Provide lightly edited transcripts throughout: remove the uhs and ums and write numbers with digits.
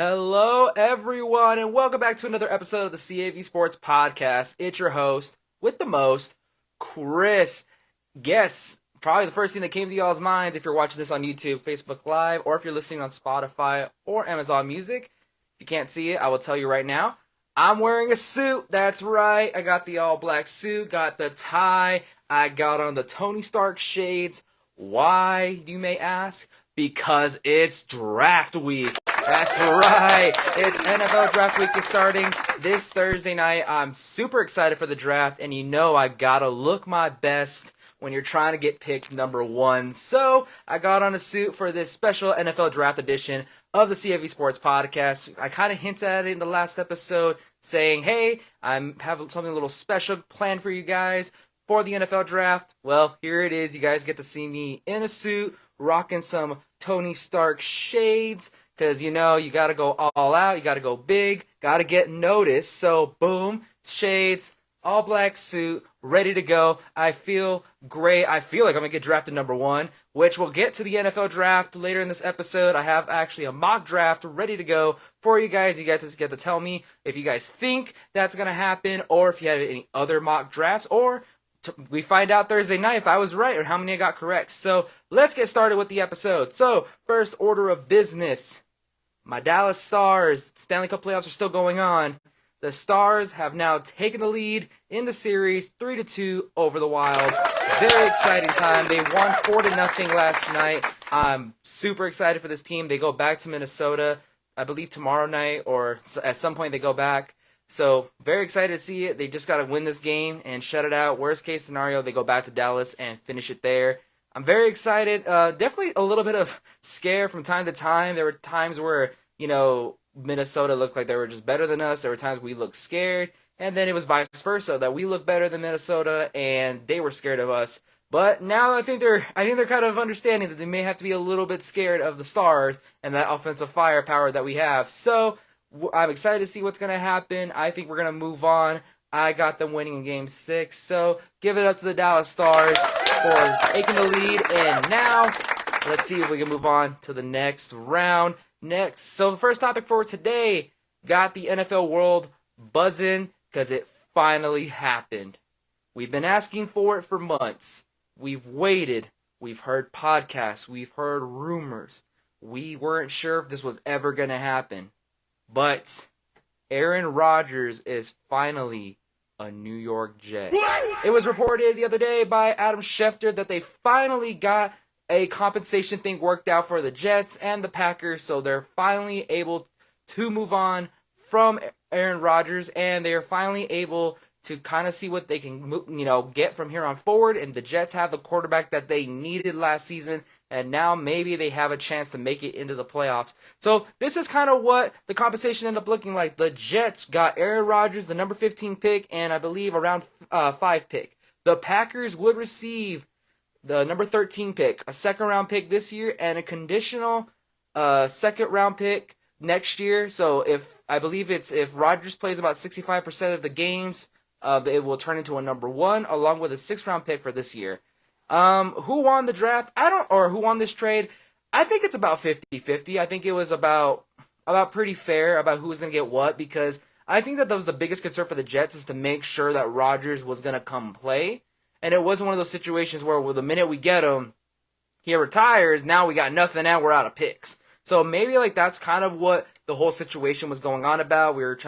Hello, everyone, and welcome back to another episode of the CAV Sports Podcast. It's your host with the most, Chris. Guess probably the first thing that came to y'all's minds if you're watching this on YouTube, Facebook Live, or if you're listening on Spotify or Amazon Music. If you can't see it, I will tell you right now. I'm wearing a suit. That's right. I got the all-black suit, got the tie, I got on the Tony Stark shades. Why, you may ask? Because it's draft week. That's right. It's NFL draft week is starting this Thursday night. I'm super excited for the draft, and you know I gotta look my best when you're trying to get picked number one. So I got on a suit for this special NFL draft edition of the CAV Sports Podcast. I kind of hinted at it in the last episode, saying, hey, I'm having something a little special planned for you guys for the NFL draft. Well, here it is. You guys get to see me in a suit, rocking some Tony Stark shades, because, you know, you got to go all out, you got to go big, got to get noticed. So, boom, shades, all black suit, ready to go. I feel great. I feel like I'm going to get drafted number one, which we'll get to the NFL draft later in this episode. I have actually a mock draft ready to go for you guys. You guys get to tell me if you guys think that's going to happen, or if you had any other mock drafts, or we find out Thursday night if I was right or how many I got correct. So let's get started with the episode. So first order of business, my Dallas Stars, Stanley Cup playoffs are still going on. The Stars have now taken the lead in the series 3-2 over the Wild. Very exciting time. They won 4-0 last night. I'm super excited for this team. They go back to Minnesota, I believe tomorrow night, or at some point they go back. So, very excited to see it. They just got to win this game and shut it out. Worst case scenario, they go back to Dallas and finish it there. I'm very excited. Definitely a little bit of scare from time to time. There were times where, you know, Minnesota looked like they were just better than us. There were times we looked scared. And then it was vice versa, that we looked better than Minnesota and they were scared of us. But now I think they're kind of understanding that they may have to be a little bit scared of the Stars and that offensive firepower that we have. So I'm excited to see what's going to happen. I think we're going to move on. I got them winning in Game 6. So give it up to the Dallas Stars for taking the lead. And now let's see if we can move on to the next round. So the first topic for today got the NFL world buzzing because it finally happened. We've been asking for it for months. We've waited. We've heard podcasts. We've heard rumors. We weren't sure if this was ever going to happen. But Aaron Rodgers is finally a New York Jet. It was reported the other day by Adam Schefter that they finally got a compensation thing worked out for the Jets and the Packers, so they're finally able to move on from Aaron Rodgers, and they're finally able to kind of see what they can, you know, get from here on forward. And the Jets have the quarterback that they needed last season, and now maybe they have a chance to make it into the playoffs. So this is kind of what the compensation ended up looking like. The Jets got Aaron Rodgers, the number 15 pick, and I believe around 5 pick. The Packers would receive the number 13 pick, a second-round pick this year, and a conditional second-round pick next year. So if Rodgers plays about 65% of the games, it will turn into a number 1, along with a 6th-round pick for this year. Who won the draft? Who won this trade? I think it's about 50-50. I think it was about pretty fair about who was going to get what, because I think that was the biggest concern for the Jets, is to make sure that Rodgers was going to come play. And it wasn't one of those situations where, well, the minute we get him, he retires, now we got nothing, now we're out of picks. So maybe like that's kind of what the whole situation was going on about. We were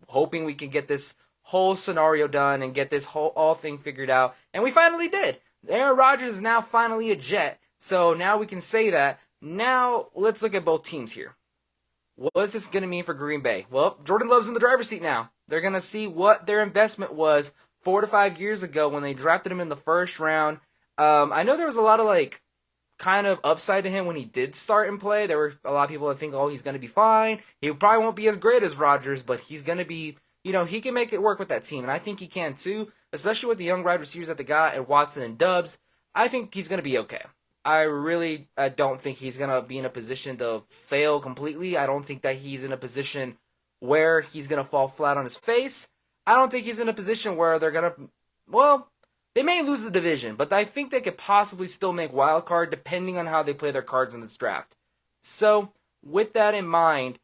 hoping we could get this whole scenario done and get this whole thing figured out. And we finally did. Aaron Rodgers is now finally a Jet. So now we can say that. Now let's look at both teams here. What is this going to mean for Green Bay? Well, Jordan Love's in the driver's seat now. They're going to see what their investment was 4 to 5 years ago when they drafted him in the first round. I know there was a lot of kind of upside to him when he did start and play. There were a lot of people that think, oh, he's going to be fine. He probably won't be as great as Rodgers, but he's going to be, he can make it work with that team. And I think he can too, especially with the young wide receivers that they got and Watson and Dubs. I think he's going to be okay. I don't think he's going to be in a position to fail completely. I don't think that he's in a position where he's going to fall flat on his face. I don't think he's in a position where they're going to, well, they may lose the division, but I think they could possibly still make wild card depending on how they play their cards in this draft. So, with that in mind,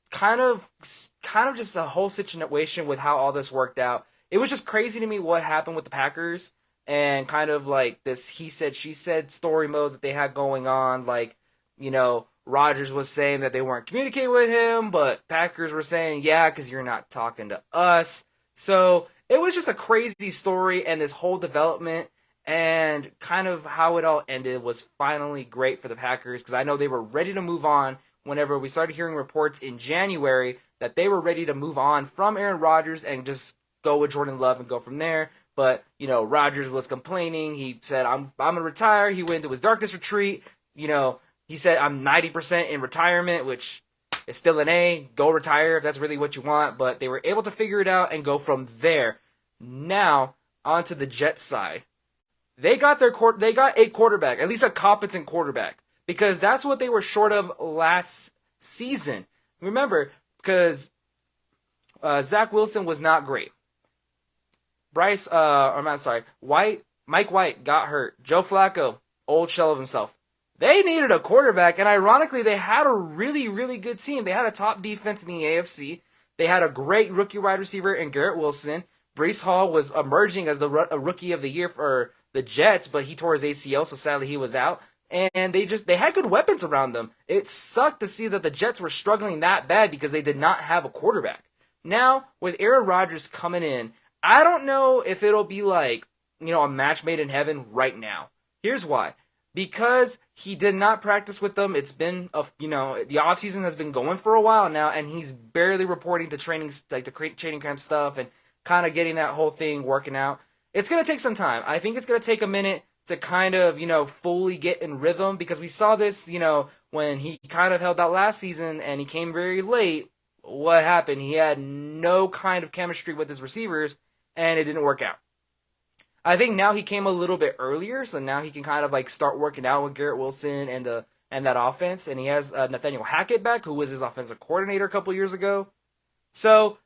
kind of just a whole situation with how all this worked out. It was just crazy to me what happened with the Packers and kind of like this he said she said story mode that they had going on. Like, Rodgers was saying that they weren't communicating with him, but Packers were saying, yeah, because you're not talking to us. So it was just a crazy story, and this whole development and kind of how it all ended was finally great for the Packers because I know they were ready to move on whenever we started hearing reports in January that they were ready to move on from Aaron Rodgers and just go with Jordan Love and go from there. But, Rodgers was complaining. He said, I'm going to retire. He went into his darkness retreat. He said, I'm 90% in retirement, which is still an A. Go retire if that's really what you want. But they were able to figure it out and go from there. Now, onto the Jets side. They got a quarterback, at least a competent quarterback, because that's what they were short of last season. Remember, because Zach Wilson was not great. Mike White got hurt. Joe Flacco, old shell of himself. They needed a quarterback, and ironically, they had a really, really good team. They had a top defense in the AFC. They had a great rookie wide receiver in Garrett Wilson. Breece Hall was emerging as a rookie of the year for the Jets, but he tore his ACL, so sadly he was out. And they had good weapons around them. It sucked to see that the Jets were struggling that bad because they did not have a quarterback. Now, with Aaron Rodgers coming in, I don't know if it'll be like, a match made in heaven right now. Here's why. Because he did not practice with them. It's been, the offseason has been going for a while now, and he's barely reporting to training camp stuff and kind of getting that whole thing working out. It's going to take some time. I think it's going to take a minute to kind of, fully get in rhythm because we saw this, when he kind of held out last season and he came very late. What happened? He had no kind of chemistry with his receivers and it didn't work out. I think now he came a little bit earlier, so now he can kind of start working out with Garrett Wilson and that offense. And he has Nathaniel Hackett back, who was his offensive coordinator a couple years ago. So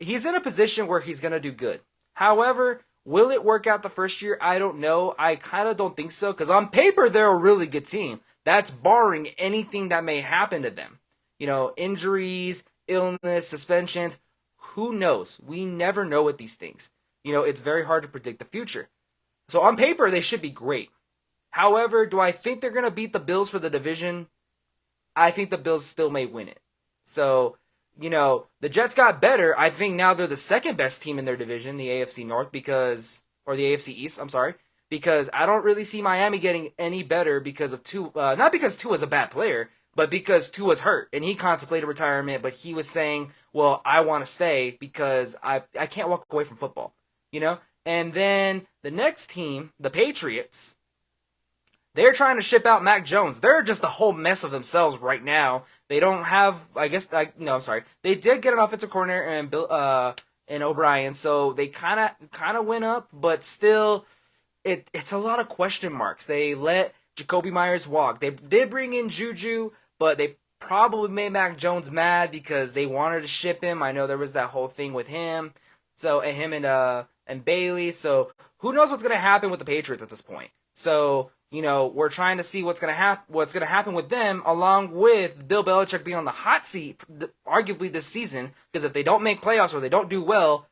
he's in a position where he's going to do good. However, will it work out the first year? I don't know. I kind of don't think so because on paper, they're a really good team. That's barring anything that may happen to them. Injuries, illness, suspensions. Who knows? We never know with these things. It's very hard to predict the future. So on paper, they should be great. However, do I think they're going to beat the Bills for the division? I think the Bills still may win it. So, the Jets got better. I think now they're the second best team in their division, the AFC North, the AFC East, I'm sorry. Because I don't really see Miami getting any better because of Tua. Not because Tua's a bad player, but because Tua's hurt. And he contemplated retirement, but he was saying, well, I want to stay because I can't walk away from football. And then the next team, the Patriots, they're trying to ship out Mac Jones. They're just a whole mess of themselves right now. They don't have, They did get an offensive coordinator and O'Brien, so they kind of went up, but still, it's a lot of question marks. They let Jacoby Myers walk. They did bring in Juju, but they probably made Mac Jones mad because they wanted to ship him. I know there was that whole thing with him. So, and him and Bailey. So, who knows what's going to happen with the Patriots at this point? So, we're trying to see what's going to happen with them, along with Bill Belichick being on the hot seat, arguably this season. Because if they don't make playoffs or they don't do well,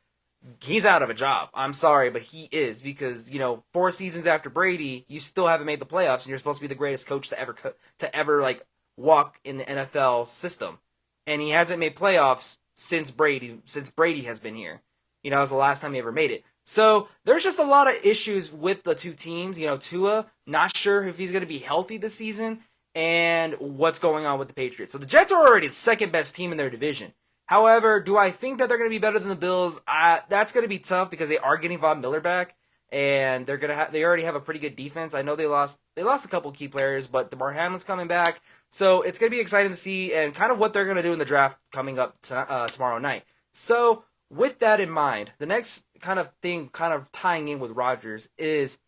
he's out of a job. I'm sorry, but he is because 4 seasons after Brady, you still haven't made the playoffs, and you're supposed to be the greatest coach to ever walk in the NFL system, and he hasn't made playoffs since Brady has been here. It was the last time he ever made it. So there's just a lot of issues with the two teams. Tua, not sure if he's going to be healthy this season, and what's going on with the Patriots. So the Jets are already the second best team in their division. However, do I think that they're going to be better than the Bills? That's going to be tough because they are getting Von Miller back, and they already have a pretty good defense. I know they lost a couple key players, but DeMar Hamlin's coming back, so it's going to be exciting to see and kind of what they're going to do in the draft coming up tomorrow night. So with that in mind, the next kind of thing, kind of tying in with Rodgers, is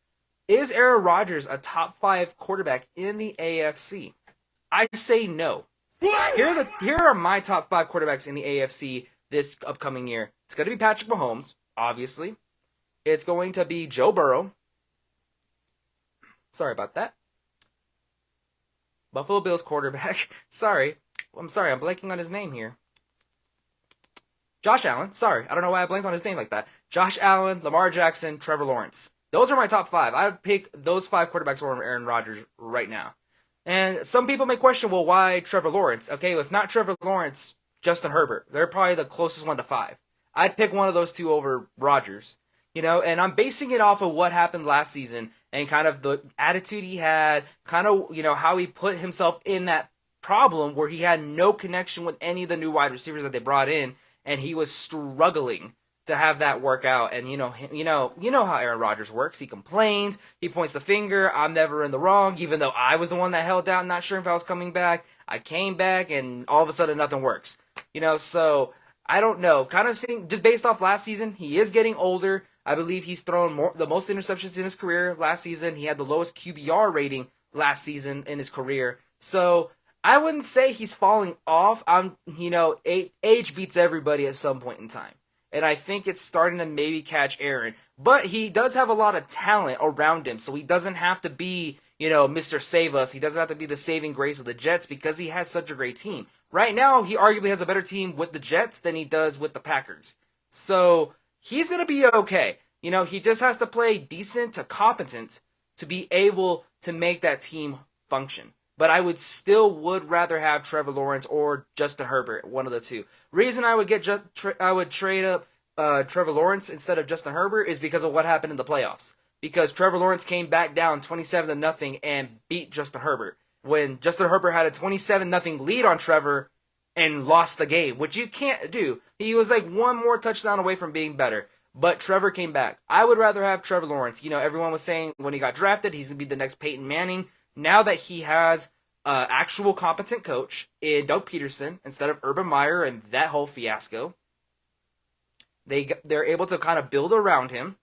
Aaron Rodgers a top 5 quarterback in the AFC? I say no. Here are my top 5 quarterbacks in the AFC this upcoming year. It's going to be Patrick Mahomes, obviously. It's going to be Joe Burrow. Sorry about that. Buffalo Bills quarterback. I'm blanking on his name here. Josh Allen. Sorry, I don't know why I blanked on his name like that. Josh Allen, Lamar Jackson, Trevor Lawrence. Those are my top five. I would pick those five quarterbacks over Aaron Rodgers right now. And some people may question, well, why Trevor Lawrence? Okay, if not Trevor Lawrence, Justin Herbert. They're probably the closest one to five. I'd pick one of those two over Rodgers. And I'm basing it off of what happened last season and kind of the attitude he had, kind of, how he put himself in that problem where he had no connection with any of the new wide receivers that they brought in, and he was struggling to have that work out. And how Aaron Rodgers works. He complains, he points the finger. I'm never in the wrong, even though I was the one that held out, not sure if I was coming back. I came back, and all of a sudden nothing works. So I don't know. Kind of seeing just based off last season, he is getting older. I believe he's thrown the most interceptions in his career last season. He had the lowest QBR rating last season in his career. So I wouldn't say he's falling off. Age beats everybody at some point in time. And I think it's starting to maybe catch Aaron. But he does have a lot of talent around him, so he doesn't have to be, Mr. Save Us. He doesn't have to be the saving grace of the Jets because he has such a great team. Right now, he arguably has a better team with the Jets than he does with the Packers. So he's going to be okay. He just has to play decent to competent to be able to make that team function. But I would rather have Trevor Lawrence or Justin Herbert, one of the two. Reason I would trade up Trevor Lawrence instead of Justin Herbert is because of what happened in the playoffs. Because Trevor Lawrence came back down 27-0 and beat Justin Herbert. When Justin Herbert had a 27-0 lead on Trevor and lost the game, which you can't do. He was like one more touchdown away from being better. But Trevor came back. I would rather have Trevor Lawrence. Everyone was saying when he got drafted, he's going to be the next Peyton Manning. Now that he has an actual competent coach in Doug Peterson instead of Urban Meyer and that whole fiasco, they're able to kind of build around him.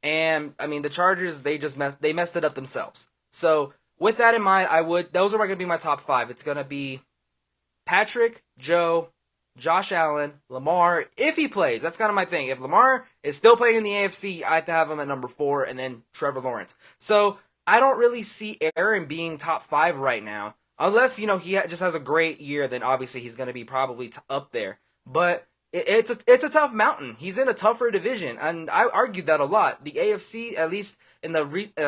And the Chargers, they messed it up themselves. So with that in mind, those are going to be my top five. It's going to be Patrick, Joe, Josh Allen, Lamar, if he plays. That's kind of my thing. If Lamar is still playing in the AFC, I have to have him at number 4, and then Trevor Lawrence. So I don't really see Aaron being top 5 right now. Unless, he just has a great year, then obviously he's going to be probably up there. But it's a tough mountain. He's in a tougher division, and I argued that a lot. The AFC, at least in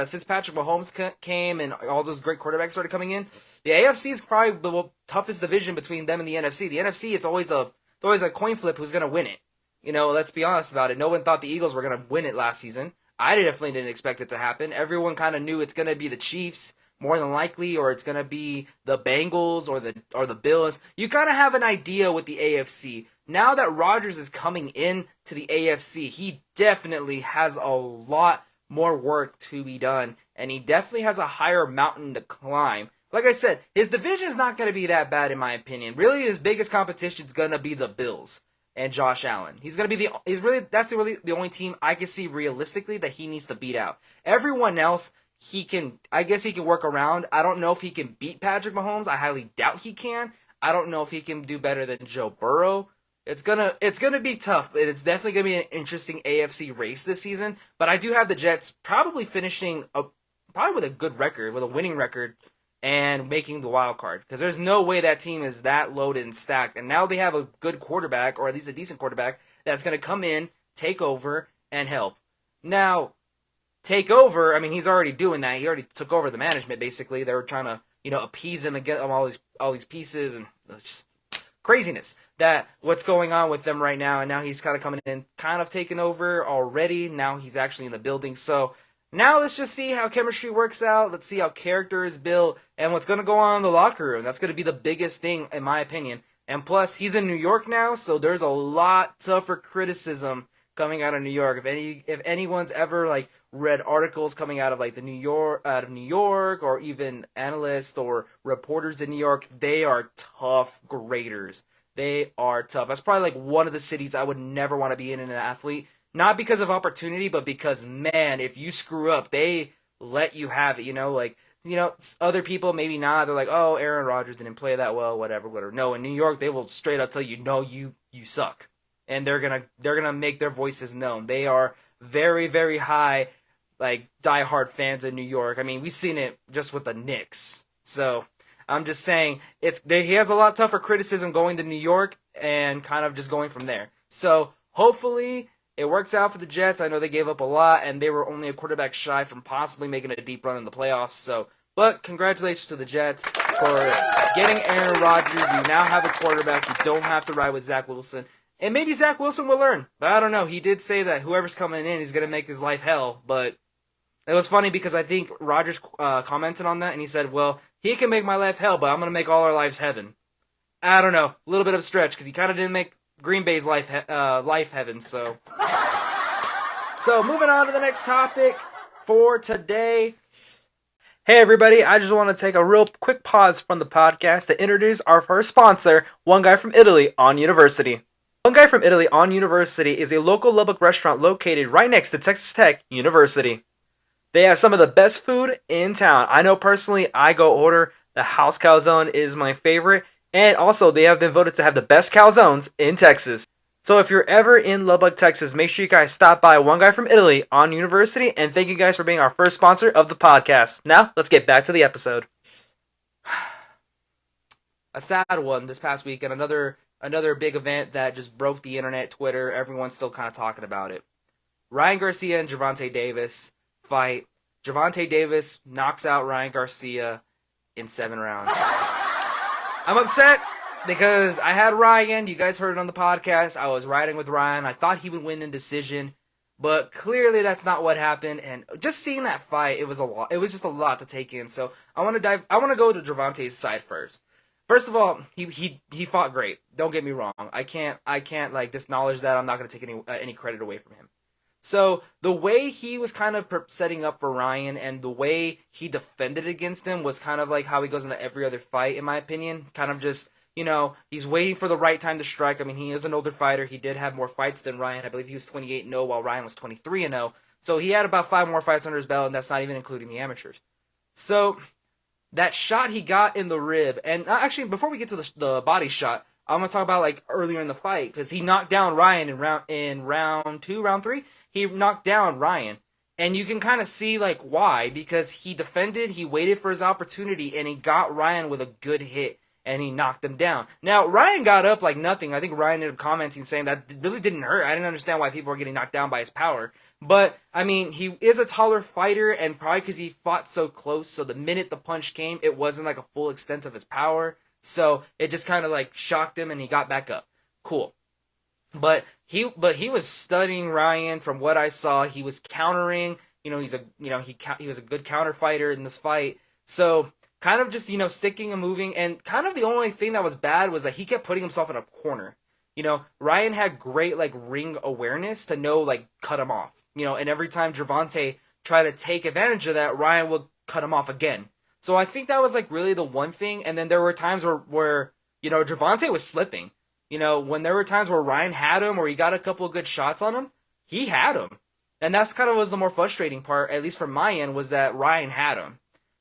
since Patrick Mahomes came and all those great quarterbacks started coming in, the AFC is probably the toughest division between them and the NFC. The NFC, it's always a coin flip who's going to win it. Let's be honest about it. No one thought the Eagles were going to win it last season. I definitely didn't expect it to happen. Everyone kind of knew it's going to be the Chiefs more than likely, or it's going to be the Bengals or the Bills. You kind of have an idea with the AFC. Now that Rodgers is coming in to the AFC, he definitely has a lot more work to be done, and he definitely has a higher mountain to climb. Like I said, his division is not going to be that bad in my opinion. Really, his biggest competition is going to be the Bills and Josh Allen. That's the only team I can see realistically that he needs to beat out. Everyone else, I guess he can work around. I don't know if he can beat Patrick Mahomes. I highly doubt he can. I don't know if he can do better than Joe Burrow. It's gonna be tough, but it's definitely gonna be an interesting AFC race this season. But I do have the Jets probably finishing probably with a good record, with a winning record, and making the wild card. Because there's no way that team is that loaded and stacked. And now they have a good quarterback, or at least a decent quarterback, that's gonna come in, take over, and help. Now, take over. He's already doing that. He already took over the management. Basically, they were trying to appease him and get him all these pieces and just craziness that what's going on with them right now. And now he's kind of coming in, kind of taking over already. Now he's actually in the building. So now let's just see how chemistry works out. Let's see how character is built and what's going to go on in the locker room. That's going to be the biggest thing in my opinion. And plus, he's in New York now, so there's a lot tougher criticism coming out of New York. If anyone's ever read articles coming out of New York, or even analysts or reporters in New York, they are tough graders. They are tough. That's probably one of the cities I would never want to be in an athlete. Not because of opportunity, but because, man, if you screw up, they let you have it. Other people maybe not. They're like, oh, Aaron Rodgers didn't play that well, whatever. No, in New York, they will straight up tell you, no, you suck. And they're gonna make their voices known. They are very, very high, diehard fans in New York. We've seen it just with the Knicks. So I'm just saying, he has a lot tougher criticism going to New York and kind of just going from there. So hopefully it works out for the Jets. I know they gave up a lot, and they were only a quarterback shy from possibly making a deep run in the playoffs. But congratulations to the Jets for getting Aaron Rodgers. You now have a quarterback. You don't have to ride with Zach Wilson. And maybe Zach Wilson will learn. But I don't know. He did say that whoever's coming in is going to make his life hell. But it was funny because I think Rodgers commented on that, and he said, well, he can make my life hell, but I'm going to make all our lives heaven. I don't know. A little bit of a stretch because he kind of didn't make Green Bay's life heaven. So moving on to the next topic for today. Hey everybody, I just want to take a real quick pause from the podcast to introduce our first sponsor, One Guy from Italy on University. One Guy from Italy on University is a local Lubbock restaurant located right next to Texas Tech University. They have some of the best food in town. I know personally, I go order the house calzone is my favorite, and also they have been voted to have the best calzones in Texas. So if you're ever in Lubbock, Texas, make sure you guys stop by One Guy from Italy on University, and thank you guys for being our first sponsor of the podcast. Now, let's get back to the episode. A sad one this past week, and another big event that just broke the internet, Twitter. Everyone's still kind of talking about it. Ryan Garcia and Gervonta Davis fight. Gervonta Davis knocks out Ryan Garcia in 7 rounds. I'm upset because I had Ryan. You guys heard it on the podcast. I was riding with Ryan. I thought he would win in decision, but clearly that's not what happened. And just seeing that fight, it was a lot. It was just a lot to take in. So I want to go to Gervonta's side first. First of all, he fought great. Don't get me wrong. I can't like acknowledge that. I'm not going to take any credit away from him. So the way he was kind of setting up for Ryan and the way he defended against him was kind of like how he goes into every other fight, in my opinion. Kind of just, he's waiting for the right time to strike. I mean, he is an older fighter. He did have more fights than Ryan. I believe he was 28-0 while Ryan was 23-0. So he had about 5 more fights under his belt, and that's not even including the amateurs. So that shot he got in the rib, and actually, before we get to the body shot, I'm going to talk about like earlier in the fight, because he knocked down Ryan in round 2, round 3. He knocked down Ryan, and you can kind of see like why, because he defended, he waited for his opportunity, and he got Ryan with a good hit, and he knocked him down. Now, Ryan got up like nothing. I think Ryan ended up commenting saying that really didn't hurt. I didn't understand why people were getting knocked down by his power. But, I mean, he is a taller fighter, and probably because he fought so close, so the minute the punch came, it wasn't like a full extent of his power. So it just kind of like shocked him, and he got back up. Cool. But he was studying Ryan from what I saw. He was countering. He was a good counter fighter in this fight. So kind of just sticking and moving. And kind of the only thing that was bad was that he kept putting himself in a corner. Ryan had great like ring awareness to know like cut him off. And every time Gervonta tried to take advantage of that, Ryan would cut him off again. So I think that was like really the one thing. And then there were times where Gervonta was slipping. When there were times where Ryan had him, or he got a couple of good shots on him, he had him. And that's kind of was the more frustrating part, at least from my end, was that Ryan had him.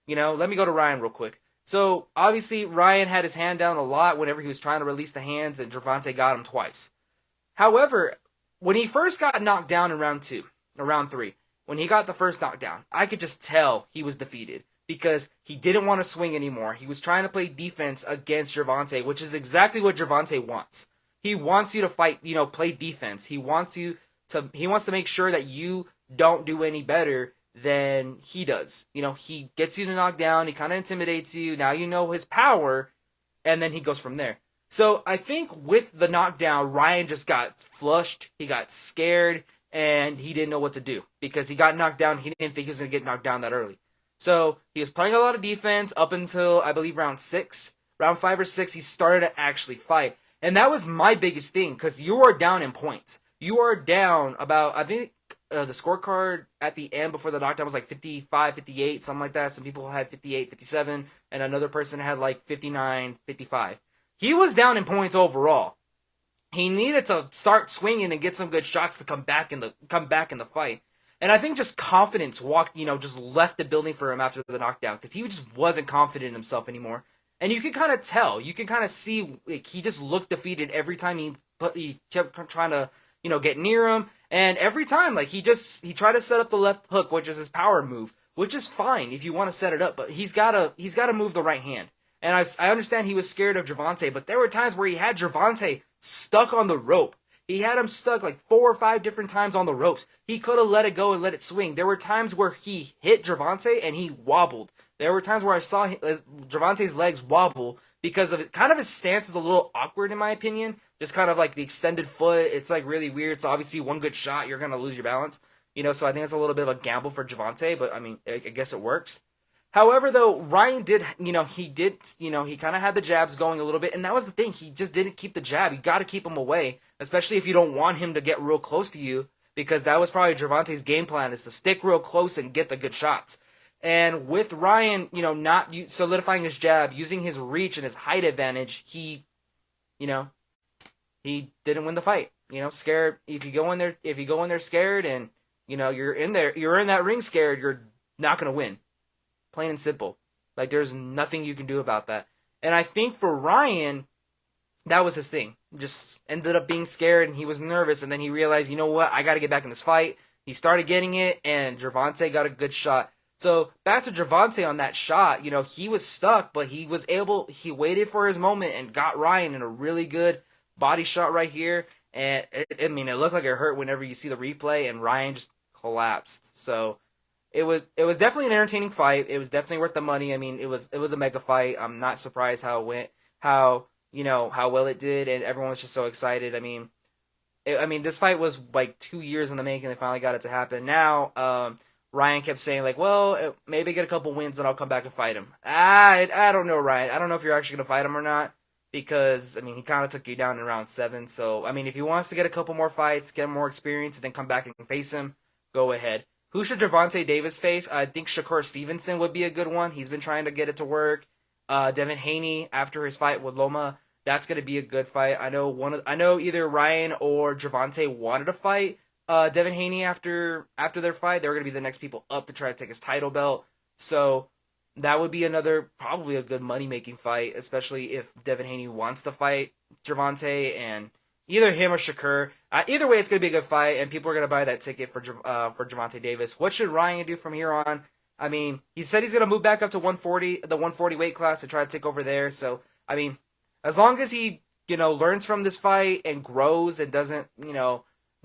Let me go to Ryan real quick. So, obviously, Ryan had his hand down a lot whenever he was trying to release the hands, and Gervonta got him twice. However, when he first got knocked down in round 3, when he got the first knockdown, I could just tell he was defeated. Because he didn't want to swing anymore. He was trying to play defense against Gervonta, which is exactly what Gervonta wants. He wants you to fight, play defense. He wants to make sure that you don't do any better than he does. He gets you to knock down, he kind of intimidates you, now you know his power, and then he goes from there. So I think with the knockdown, Ryan just got flushed, he got scared, and he didn't know what to do. Because he got knocked down, he didn't think he was going to get knocked down that early. So he was playing a lot of defense up until, I believe, round 6. Round 5 or 6, he started to actually fight. And that was my biggest thing, because you are down in points. You are down about, I think, the scorecard at the end before the knockdown was like 55, 58, something like that. Some people had 58, 57, and another person had like 59, 55. He was down in points overall. He needed to start swinging and get some good shots to come back in the fight. And I think just confidence just left the building for him after the knockdown, because he just wasn't confident in himself anymore. And you can kind of tell, you can kind of see, like, he just looked defeated every time he kept trying to, get near him. And every time, like, he tried to set up the left hook, which is his power move, which is fine if you want to set it up, but he's gotta move the right hand. And I understand he was scared of Gervonta, but there were times where he had Gervonta stuck on the rope. He had him stuck like 4 or 5 different times on the ropes. He could have let it go and let it swing. There were times where he hit Gervonta and he wobbled. There were times where I saw Gervonta's legs wobble because of kind of his stance is a little awkward in my opinion. Just kind of like the extended foot. It's like really weird. So obviously one good shot, you're going to lose your balance. So I think it's a little bit of a gamble for Gervonta, but I mean, I guess it works. However, though, Ryan did, he kind of had the jabs going a little bit, and that was the thing. He just didn't keep the jab. You got to keep him away, especially if you don't want him to get real close to you, because that was probably Gervonta's game plan, is to stick real close and get the good shots. And with Ryan, not solidifying his jab, using his reach and his height advantage, he didn't win the fight. Scared. If you go in there scared, and you're in that ring scared, you're not gonna win. Plain and simple. Like, there's nothing you can do about that. And I think for Ryan, that was his thing. Just ended up being scared, and he was nervous, and then he realized, you know what, I got to get back in this fight. He started getting it, and Gervonta got a good shot. So, back to Gervonta on that shot, he was stuck, but he waited for his moment and got Ryan in a really good body shot right here. And, it looked like it hurt whenever you see the replay, and Ryan just collapsed. So, It was definitely an entertaining fight. It was definitely worth the money. I mean, it was a mega fight. I'm not surprised how it went, how well it did, and everyone was just so excited. I mean, this fight was like 2 years in the making. They finally got it to happen. Now, Ryan kept saying like, well, maybe get a couple wins and I'll come back and fight him. I don't know, Ryan. I don't know if you're actually gonna fight him or not, because he kind of took you down in round 7. So if he wants to get a couple more fights, get more experience, and then come back and face him, go ahead. Who should Gervonta Davis face? I think Shakur Stevenson would be a good one. He's been trying to get it to work. Devin Haney after his fight with Loma, that's going to be a good fight. I know either Ryan or Gervonta wanted to fight Devin Haney after their fight. They were going to be the next people up to try to take his title belt. So that would be probably a good money making fight, especially if Devin Haney wants to fight Gervonta, and either him or Shakur. Either way, it's going to be a good fight, and people are going to buy that ticket for Gervonta Davis. What should Ryan do from here on? He said he's going to move back up to 140, the 140 weight class, to try to take over there. So, as long as he, learns from this fight and grows and doesn't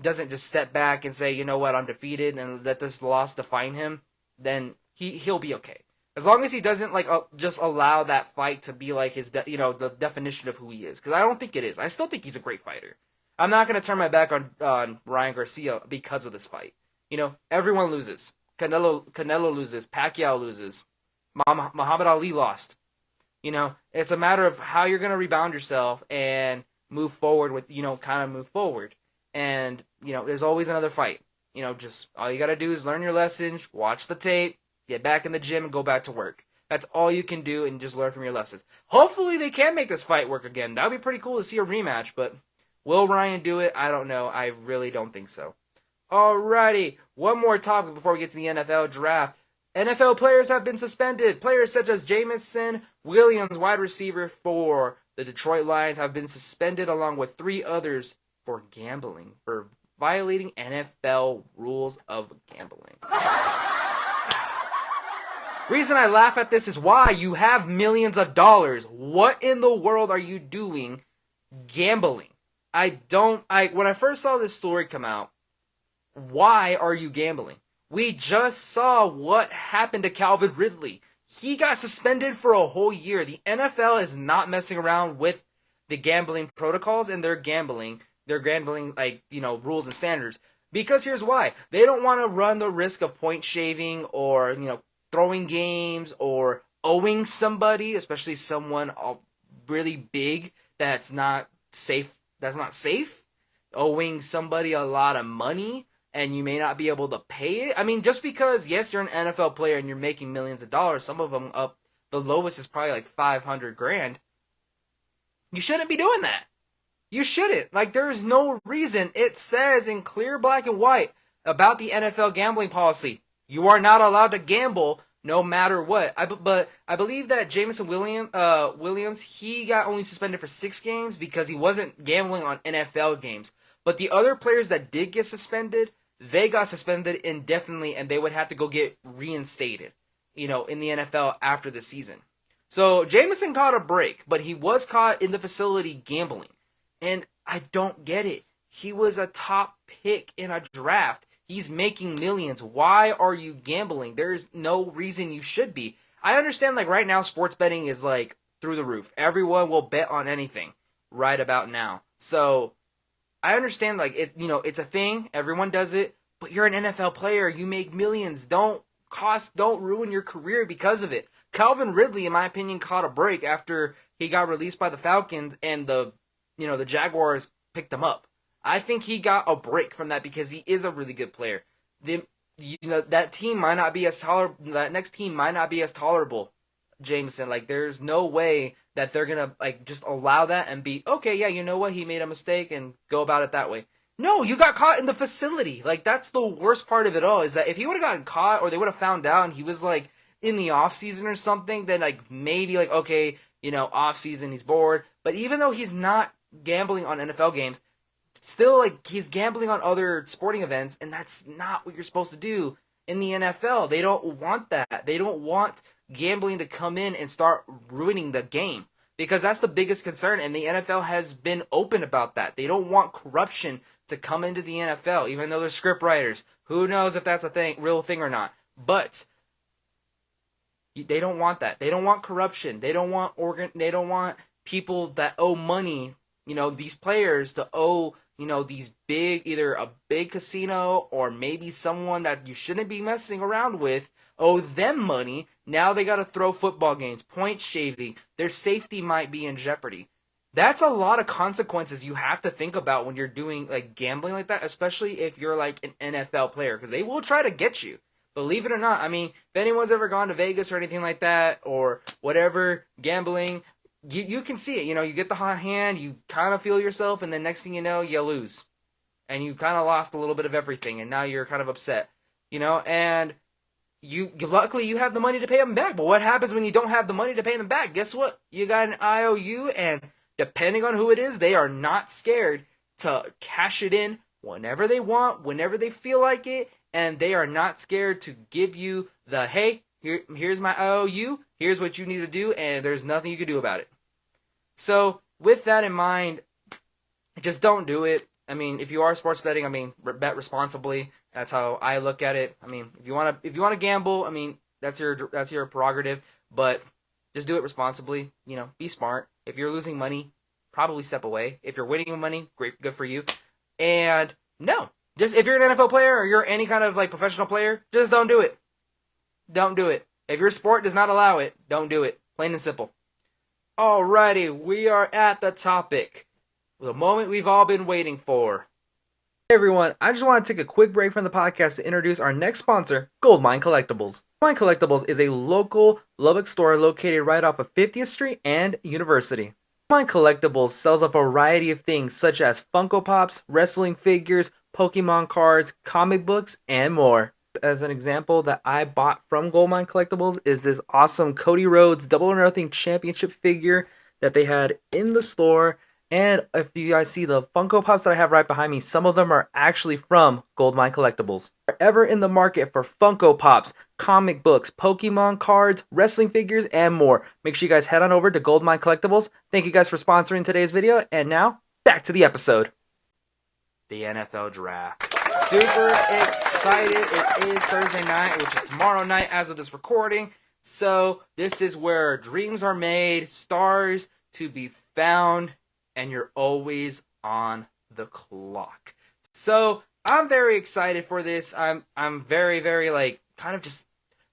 just step back and say, you know what, I'm defeated, and let this loss define him, then he'll be okay. As long as he doesn't just allow that fight to be like his, the definition of who he is, because I don't think it is. I still think he's a great fighter. I'm not going to turn my back on Ryan Garcia because of this fight. Everyone loses. Canelo loses. Pacquiao loses. Muhammad Ali lost. It's a matter of how you're going to rebound yourself and move forward move forward. And, there's always another fight. Just all you got to do is learn your lessons, watch the tape, get back in the gym, and go back to work. That's all you can do, and just learn from your lessons. Hopefully they can make this fight work again. That would be pretty cool to see a rematch, but will Ryan do it? I don't know. I really don't think so. Alrighty, one more topic before we get to the NFL draft. NFL players have been suspended. Players such as Jamison Williams, wide receiver for the Detroit Lions, have been suspended along with 3 others for gambling, for violating NFL rules of gambling. Reason I laugh at this is why you have millions of dollars. What in the world are you doing gambling? When I first saw this story come out, why are you gambling? We just saw what happened to Calvin Ridley. He got suspended for a whole year. The NFL is not messing around with the gambling protocols and their gambling rules and standards. Because here's why. They don't want to run the risk of point shaving or, throwing games or owing somebody, especially someone really big that's not safe, owing somebody a lot of money, and you may not be able to pay it. Just because, yes, you're an NFL player and you're making millions of dollars, some of them the lowest is probably like $500,000. You shouldn't be doing that. You shouldn't. There's no reason. It says in clear black and white about the NFL gambling policy. You are not allowed to gamble no matter what. But I believe that Jamison Williams, he got only suspended for 6 games because he wasn't gambling on NFL games. But the other players that did get suspended, they got suspended indefinitely, and they would have to go get reinstated, in the NFL after the season. So Jamison caught a break, but he was caught in the facility gambling. And I don't get it. He was a top pick in a draft. He's making millions. Why are you gambling? There's no reason you should be. I understand, like, right now, sports betting is, like, through the roof. Everyone will bet on anything right about now. So, I understand, like, it's a thing. Everyone does it. But you're an NFL player. You make millions. Don't ruin your career because of it. Calvin Ridley, in my opinion, caught a break after he got released by the Falcons and the Jaguars picked him up. I think he got a break from that because he is a really good player. That team might not be as that next team might not be as tolerable, Jameson. Like, there's no way that they're gonna, like, just allow that and be okay. Yeah, you know what? He made a mistake and go about it that way. No, you got caught in the facility. Like, that's the worst part of it all. Is that if he would have gotten caught or they would have found out and he was like in the off season or something, then like maybe like okay, off season he's bored. But even though he's not gambling on NFL games, still, like, he's gambling on other sporting events, and that's not what you're supposed to do in the NFL. They don't want that. They don't want gambling to come in and start ruining the game, because that's the biggest concern, and the NFL has been open about that. They don't want corruption to come into the NFL, even though they're script writers. Who knows if that's a real thing or not. But they don't want that. They don't want corruption. They don't want people that owe money, these players to owe these either a big casino or maybe someone that you shouldn't be messing around with, owe them money. Now they got to throw football games, point shaving. Their safety might be in jeopardy. That's a lot of consequences you have to think about when you're doing, like, gambling like that, especially if you're, like, an NFL player, because they will try to get you. Believe it or not. I mean, if anyone's ever gone to Vegas or anything like that or whatever, gambling, you can see it. You get the hot hand, you kind of feel yourself, and then next thing you know, you lose. And you kind of lost a little bit of everything, and now you're kind of upset. And luckily you have the money to pay them back. But what happens when you don't have the money to pay them back? Guess what? You got an IOU, and depending on who it is, they are not scared to cash it in whenever they want, whenever they feel like it, and they are not scared to give you the, hey, here's my IOU, here's what you need to do, and there's nothing you can do about it. So, with that in mind, just don't do it. I mean, if you are sports betting, bet responsibly. That's how I look at it. I mean, if you want to gamble, that's your prerogative, but just do it responsibly. Be smart. If you're losing money, probably step away. If you're winning money, great, good for you. And no, just if you're an NFL player or you're any kind of like professional player, just don't do it. Don't do it. If your sport does not allow it, don't do it. Plain and simple. Alrighty, we are at the topic. The moment we've all been waiting for. Hey everyone, I just want to take a quick break from the podcast to introduce our next sponsor, Goldmine Collectibles. Goldmine Collectibles is a local Lubbock store located right off of 50th Street and University. Goldmine Collectibles sells a variety of things such as Funko Pops, wrestling figures, Pokemon cards, comic books, and more. As an example that I bought from Goldmine Collectibles is this awesome Cody Rhodes Double or Nothing Championship figure that they had in the store. And if you guys see the Funko Pops that I have right behind me, some of them are actually from Goldmine Collectibles. If you're ever in the market for Funko Pops, comic books, Pokemon cards, wrestling figures, and more, make sure you guys head on over to Goldmine Collectibles. Thank you guys for sponsoring today's video. And now, back to the episode. The NFL Draft. Super excited. It is Thursday night, which is tomorrow night as of this recording. So this is where dreams are made, stars to be found, and you're always on the clock. So I'm very excited for this. I'm very, very kind of just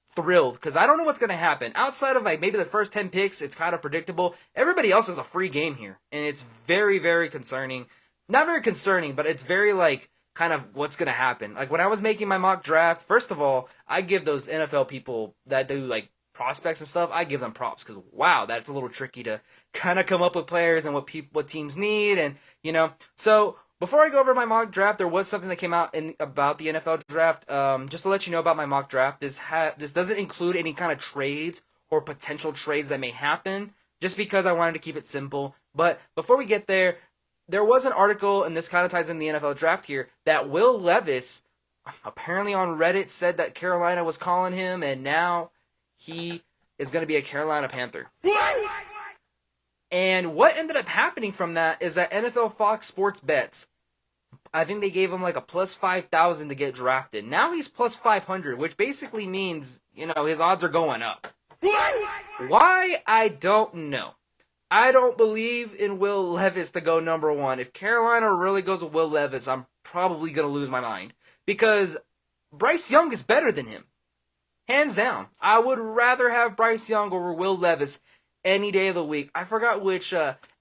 thrilled because I don't know what's going to happen. Outside of maybe the first 10 picks, it's kind of predictable. Everybody else is a free game here, and it's very, very concerning. Not very concerning, but it's very kind of what's going to happen. When I was making my mock draft, first of all, I give those NFL people that do prospects and stuff, I give them props because wow, that's a little tricky to kind of come up with players and what teams need, and So before I go over my mock draft, there was something that came out about the NFL draft. Just to let you know about my mock draft, this doesn't include any kind of trades or potential trades that may happen, just because I wanted to keep it simple. But before we get there, there was an article, and this kind of ties in the NFL draft here, that Will Levis, apparently on Reddit, said that Carolina was calling him, and now he is going to be a Carolina Panther. And what ended up happening from that is that NFL Fox Sports Bets I think they gave him like a plus 5,000 to get drafted. Now he's plus 500, which basically means, his odds are going up. Why? I don't know. I don't believe in Will Levis to go number one. If Carolina really goes with Will Levis, I'm probably going to lose my mind. Because Bryce Young is better than him. Hands down. I would rather have Bryce Young over Will Levis any day of the week. I forgot which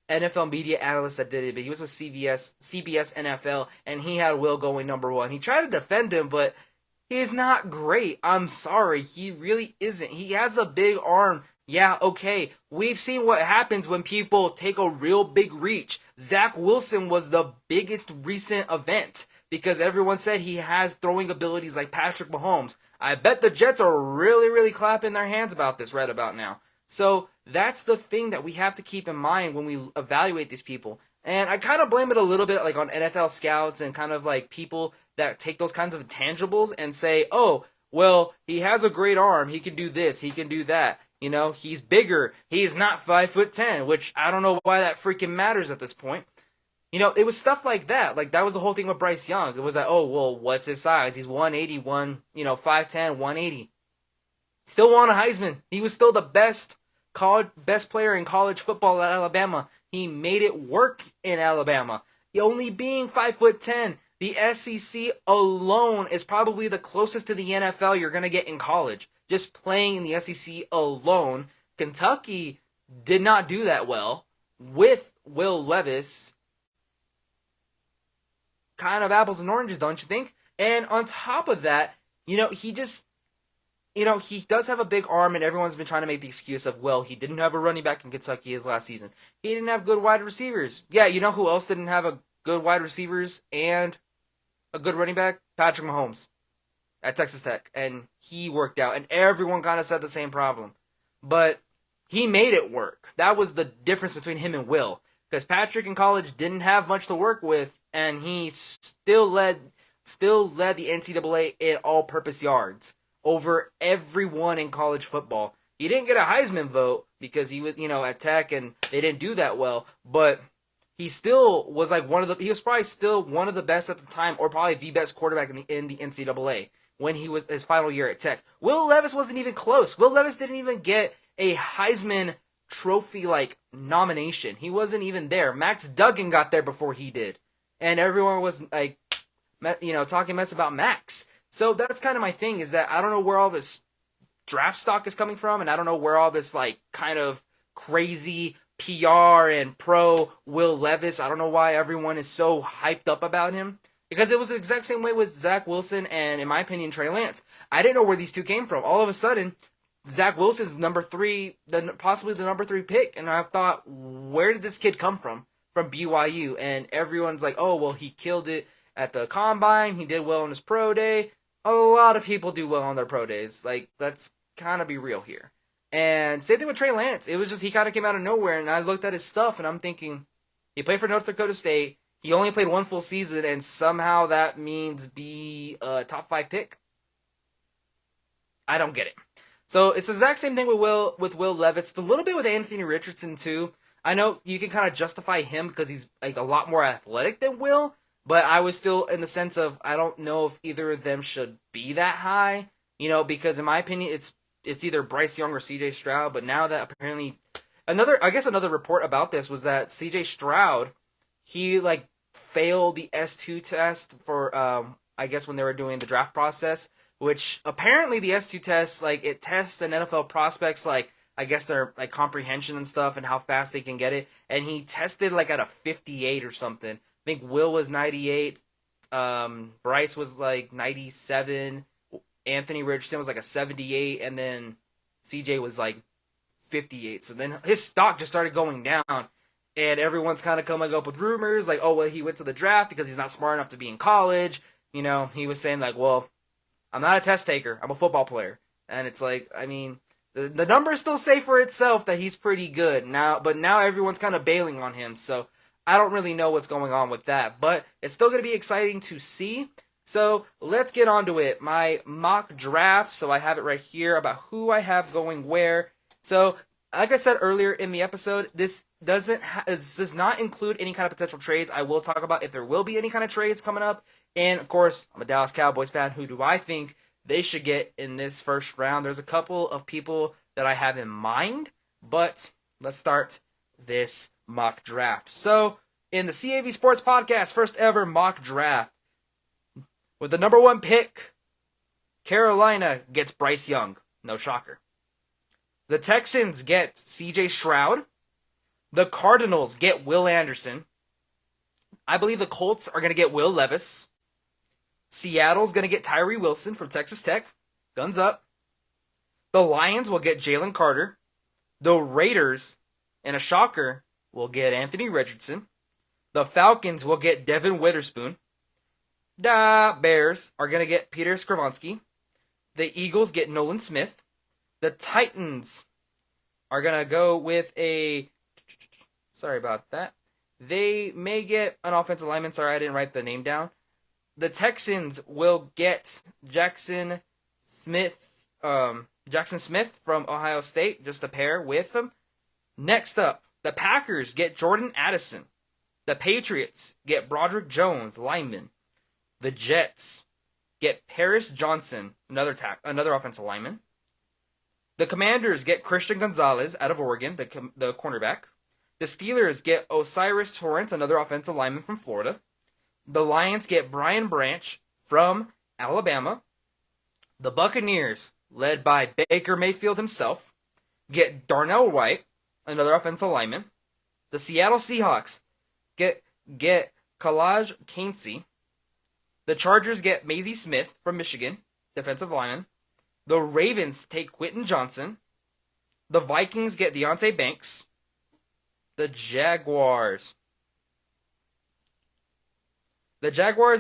NFL media analyst that did it, but he was with CBS NFL, and he had Will going number one. He tried to defend him, but he's not great. I'm sorry. He really isn't. He has a big arm. Yeah, okay. We've seen what happens when people take a real big reach. Zach Wilson was the biggest recent event because everyone said he has throwing abilities like Patrick Mahomes. I bet the Jets are really, really clapping their hands about this right about now. So that's the thing that we have to keep in mind when we evaluate these people. And I kind of blame it a little bit like on NFL scouts and kind of like people that take those kinds of intangibles and say, oh, well, he has a great arm. He can do this. He can do that. He's bigger. He's not 5'10", which I don't know why that freaking matters at this point. It was stuff like that. Like, that was the whole thing with Bryce Young. It was like, oh, well, what's his size? He's 181, 5'10", 180. Still won a Heisman. He was still the best player in college football at Alabama. He made it work in Alabama. Only being 5'10", the SEC alone is probably the closest to the NFL you're going to get in college. Just playing in the SEC alone. Kentucky did not do that well with Will Levis. Kind of apples and oranges, don't you think? And on top of that, he just, he does have a big arm, and everyone's been trying to make the excuse of, well, he didn't have a running back in Kentucky his last season. He didn't have good wide receivers. Yeah, you know who else didn't have a good wide receivers and a good running back? Patrick Mahomes at Texas Tech, and he worked out, and everyone kind of said the same problem. But he made it work. That was the difference between him and Will, because Patrick in college didn't have much to work with, and he still led the NCAA in all-purpose yards over everyone in college football. He didn't get a Heisman vote because he was, at Tech, and they didn't do that well, but he still was like he was probably still one of the best at the time, or probably the best quarterback in the NCAA when he was his final year at Tech. Will Levis wasn't even close. Will Levis didn't even get a Heisman Trophy nomination. He wasn't even there. Max Duggan got there before he did, and everyone was talking mess about Max. So that's kind of my thing, is that I don't know where all this draft stock is coming from, and I don't know where all this kind of crazy PR and pro Will Levis. I don't know why everyone is so hyped up about him. Because it was the exact same way with Zach Wilson and, in my opinion, Trey Lance. I didn't know where these two came from. All of a sudden, Zach Wilson's number 3, possibly the number 3 pick. And I thought, where did this kid come from? From BYU. And everyone's like, oh, well, he killed it at the combine. He did well on his pro day. A lot of people do well on their pro days. Let's kind of be real here. And same thing with Trey Lance. It was just, he kind of came out of nowhere. And I looked at his stuff and I'm thinking, he played for North Dakota State. He only played one full season, and somehow that means be a top 5 pick. I don't get it. So it's the exact same thing with Will Levis. It's a little bit with Anthony Richardson too. I know you can kind of justify him because he's a lot more athletic than Will, but I was still in the sense of I don't know if either of them should be that high. Because in my opinion, it's either Bryce Young or C.J. Stroud. But now that apparently another report about this was that C.J. Stroud, he failed the S2 test for I guess when they were doing the draft process, which apparently the S2 test it tests an NFL prospects I guess their comprehension and stuff and how fast they can get it, and he tested at a 58 or something. I think Will was 98, Bryce was 97, Anthony Richardson was a 78, and then CJ was 58. So then his stock just started going down. And everyone's kind of coming up with rumors oh, well, he went to the draft because he's not smart enough to be in college. He was saying well, I'm not a test taker. I'm a football player. And it's the numbers still say for itself that he's pretty good now, but now everyone's kind of bailing on him. So I don't really know what's going on with that, but it's still going to be exciting to see. So let's get on to it. My mock draft. So I have it right here about who I have going where. So like I said earlier in the episode, this does not include any kind of potential trades. I will talk about if there will be any kind of trades coming up. And of course, I'm a Dallas Cowboys fan. Who do I think they should get in this first round? There's a couple of people that I have in mind, but let's start this mock draft. So, in the CAV Sports Podcast, first ever mock draft, with the number 1 pick, Carolina gets Bryce Young. No shocker. The Texans get C.J. Stroud. The Cardinals get Will Anderson. I believe the Colts are going to get Will Levis. Seattle's going to get Tyree Wilson from Texas Tech. Guns up. The Lions will get Jalen Carter. The Raiders, and a shocker, will get Anthony Richardson. The Falcons will get Devin Witherspoon. The Bears are going to get Peter Skravanski. The Eagles get Nolan Smith. The Titans are going to go with a... Sorry about that. They may get an offensive lineman. Sorry, I didn't write the name down. The Texans will get Jackson Smith from Ohio State, just to pair with them. Next up, the Packers get Jordan Addison. The Patriots get Broderick Jones, lineman. The Jets get Paris Johnson, another offensive lineman. The Commanders get Christian Gonzalez out of Oregon, the cornerback. The Steelers get Osiris Torrance, another offensive lineman from Florida. The Lions get Brian Branch from Alabama. The Buccaneers, led by Baker Mayfield himself, get Darnell Wright, another offensive lineman. The Seattle Seahawks get Kalaj Kainsey. The Chargers get Maisie Smith from Michigan, defensive lineman. The Ravens take Quentin Johnson. The Vikings get Deonte Banks. The Jaguars,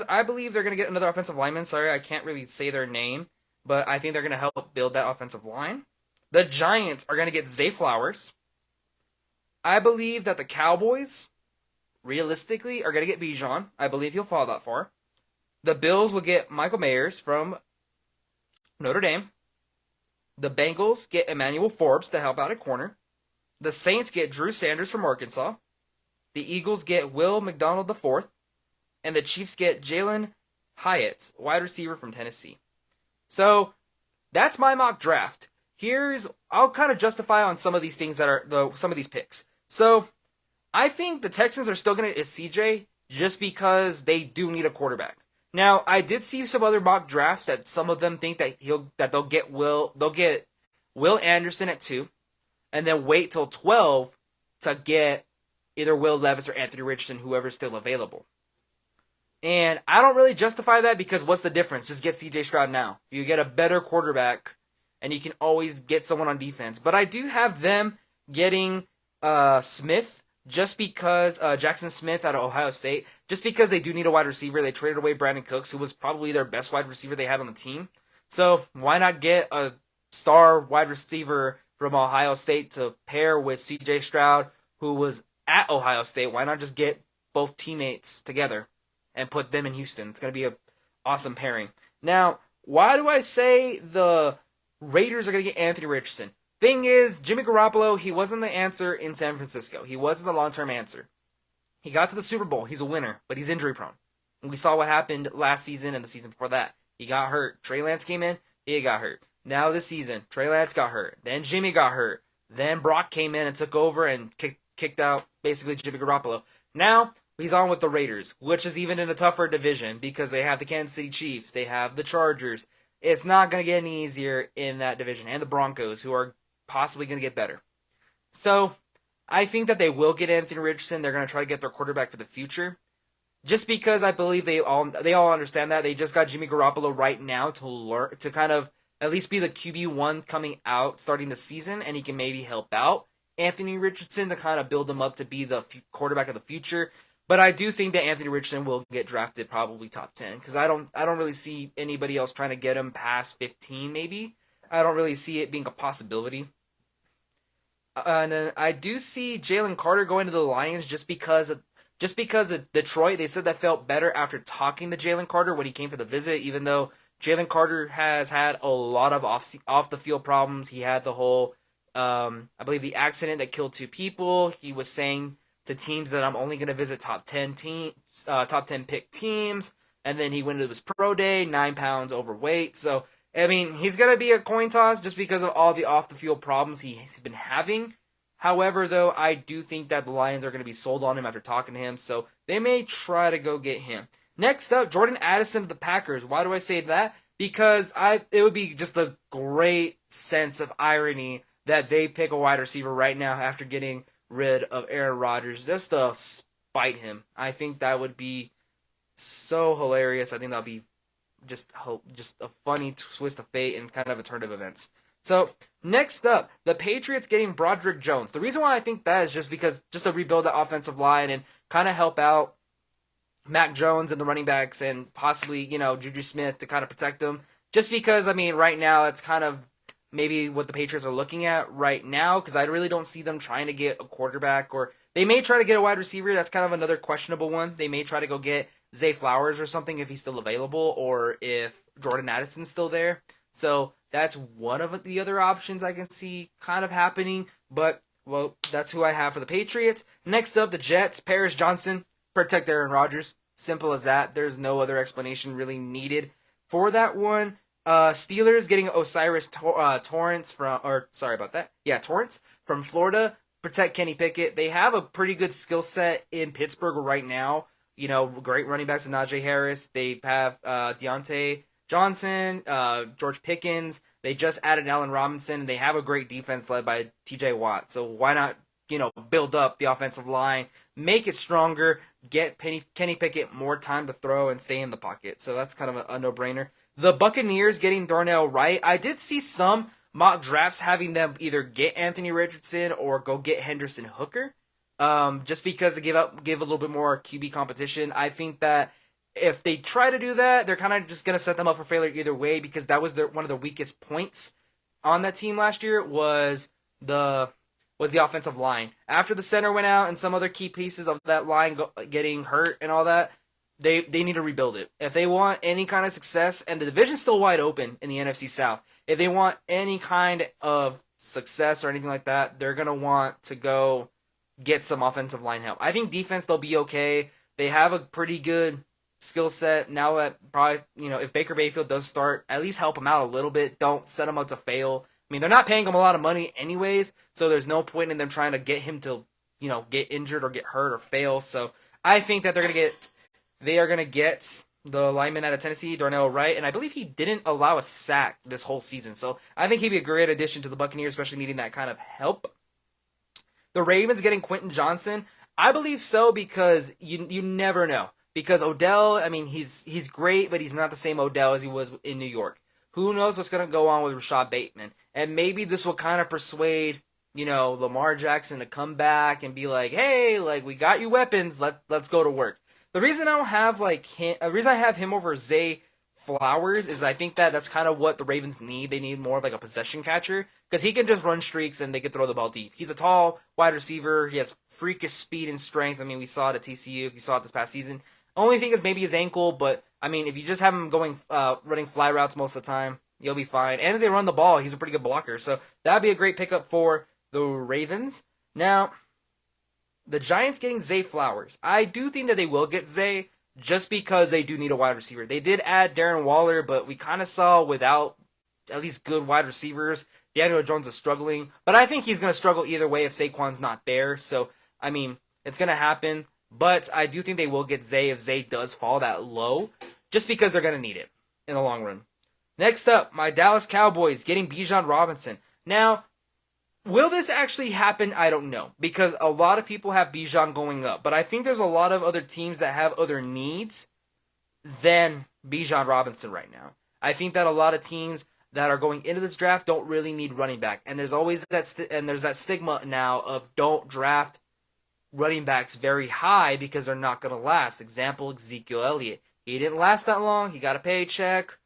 I believe they're going to get another offensive lineman. Sorry, I can't really say their name, but I think they're going to help build that offensive line. The Giants are going to get Zay Flowers. I believe that the Cowboys, realistically, are going to get Bijan. I believe he'll fall that far. The Bills will get Michael Mayers from Notre Dame. The Bengals get Emmanuel Forbes to help out at corner. The Saints get Drew Sanders from Arkansas. The Eagles get Will McDonald IV. And the Chiefs get Jalen Hyatt, wide receiver from Tennessee. So, that's my mock draft. I'll kind of justify on some of these things that are, some of these picks. So, I think the Texans are still going to get CJ just because they do need a quarterback. Now, I did see some other mock drafts that some of them think that they'll get Will Anderson at 2, and then wait till 12 to get either Will Levis or Anthony Richardson, whoever's still available. And I don't really justify that because what's the difference? Just get C.J. Stroud now. You get a better quarterback, and you can always get someone on defense. But I do have them getting Smith, just because Jackson Smith out of Ohio State, just because they do need a wide receiver. They traded away Brandon Cooks, who was probably their best wide receiver they had on the team. So why not get a star wide receiver from Ohio State to pair with C.J. Stroud, who was at Ohio State? Why not just get both teammates together and put them in Houston? It's going to be an awesome pairing. Now, why do I say the Raiders are going to get Anthony Richardson? Thing is, Jimmy Garoppolo, he wasn't the answer in San Francisco. He wasn't the long-term answer. He got to the Super Bowl. He's a winner, but he's injury-prone. And we saw what happened last season and the season before that. He got hurt. Trey Lance came in. He got hurt. Now this season, Trey Lance got hurt. Then Jimmy got hurt. Then Brock came in and took over and kicked out basically Jimmy Garoppolo. Now he's on with the Raiders, which is even in a tougher division because they have the Kansas City Chiefs. They have the Chargers. It's not going to get any easier in that division. And the Broncos, who are possibly going to get better. So I think that they will get Anthony Richardson. They're going to try to get their quarterback for the future. Just because I believe they all understand that. They just got Jimmy Garoppolo right now to kind of at least be the QB1 coming out starting the season, and he can maybe help out Anthony Richardson to kind of build him up to be the quarterback of the future. But I do think that Anthony Richardson will get drafted probably top 10 because I don't really see anybody else trying to get him past 15 maybe. I don't really see it being a possibility. And then I do see Jalen Carter going to the Lions just because of Detroit. They said that felt better after talking to Jalen Carter when he came for the visit, even though Jalen Carter has had a lot of off the field problems. He had the whole I believe the accident that killed 2 people. He was saying to teams that I'm only going to visit top 10 pick teams. And then he went to his pro day, 9 pounds overweight. So, I mean, he's going to be a coin toss just because of all the off the field problems he's been having. However, though, I do think that the Lions are going to be sold on him after talking to him. So they may try to go get him. Next up, Jordan Addison of the Packers. Why do I say that? Because it would be just a great sense of irony that they pick a wide receiver right now after getting rid of Aaron Rodgers just to spite him. I think that would be so hilarious. I think that would be just a funny twist of fate and kind of a turn of events. So, next up, the Patriots getting Broderick Jones. The reason why I think that is just to rebuild the offensive line and kind of help out Mac Jones and the running backs and possibly, Juju Smith to kind of protect them. Just because, I mean, right now it's kind of maybe what the Patriots are looking at right now, because I really don't see them trying to get a quarterback, or they may try to get a wide receiver. That's kind of another questionable one. They may try to go get Zay Flowers or something if he's still available, or if Jordan Addison's still there. So that's one of the other options I can see kind of happening, but, well, that's who I have for the Patriots. Next up, the Jets, Paris Johnson, protect Aaron Rodgers. Simple as that. There's no other explanation really needed for that one. Steelers getting Torrance Torrance from Florida. Protect Kenny Pickett. They have a pretty good skill set in Pittsburgh right now. Great running backs in Najee Harris. They have Deontay Johnson, George Pickens. They just added Allen Robinson. And they have a great defense led by TJ Watt. So why not, build up the offensive line, make it stronger, get Kenny Pickett more time to throw and stay in the pocket. So that's kind of a no-brainer. The Buccaneers getting Darnell Wright. I did see some mock drafts having them either get Anthony Richardson or go get Henderson Hooker, just because to give a little bit more QB competition. I think that if they try to do that, they're kind of just going to set them up for failure either way, because that was one of the weakest points on that team last year was the offensive line. After the center went out and some other key pieces of that line getting hurt and all that, they need to rebuild it. If they want any kind of success, and the division's still wide open in the NFC South, if they want any kind of success or anything like that, they're going to want to go get some offensive line help. I think defense, they'll be okay. They have a pretty good skill set. Now that probably, if Baker Mayfield does start, at least help him out a little bit. Don't set him up to fail. I mean, they're not paying him a lot of money anyways, so there's no point in them trying to get him to, get injured or get hurt or fail. So I think that they are going to get the lineman out of Tennessee, Darnell Wright, and I believe he didn't allow a sack this whole season. So I think he'd be a great addition to the Buccaneers, especially needing that kind of help. The Ravens getting Quentin Johnson. I believe so, because you never know. Because Odell, I mean, he's great, but he's not the same Odell as he was in New York. Who knows what's going to go on with Rashad Bateman. And maybe this will kind of persuade, Lamar Jackson to come back and be like, hey, we got you weapons, let's go to work. The reason I don't have the reason I have him over Zay Flowers is I think that's kind of what the Ravens need. They need more of a possession catcher, because he can just run streaks and they can throw the ball deep. He's a tall wide receiver. He has freakish speed and strength. I mean, we saw it at TCU. You saw it this past season. Only thing is maybe his ankle, but I mean, if you just have him running fly routes most of the time, you'll be fine. And if they run the ball, he's a pretty good blocker. So that'd be a great pickup for the Ravens. Now, the Giants getting Zay Flowers. I do think that they will get Zay, just because they do need a wide receiver. They did add Darren Waller, but we kind of saw without at least good wide receivers, Daniel Jones is struggling. But I think he's going to struggle either way if Saquon's not there. So, I mean, it's going to happen. But I do think they will get Zay if Zay does fall that low, just because they're going to need it in the long run. Next up, my Dallas Cowboys getting Bijan Robinson. Now, will this actually happen? I don't know, because a lot of people have Bijan going up, but I think there's a lot of other teams that have other needs than Bijan Robinson right now. I think that a lot of teams that are going into this draft don't really need running back, and there's always there's that stigma now of don't draft running backs very high because they're not going to last. Example, Ezekiel Elliott. He didn't last that long. He got a paycheck.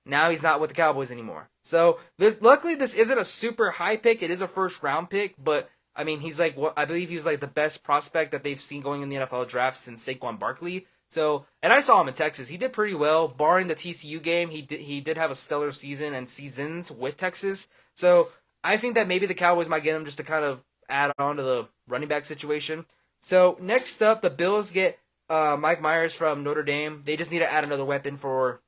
Now he's not with the Cowboys anymore. So luckily this isn't a super high pick. It is a first round pick, but I mean I believe he was the best prospect that they've seen going in the NFL draft since Saquon Barkley. So, and I saw him in Texas. He did pretty well, barring the TCU game. He did have a stellar season and seasons with Texas. So I think that maybe the Cowboys might get him just to kind of add on to the running back situation. So next up, the Bills get Mike Myers from Notre Dame. They just need to add another weapon for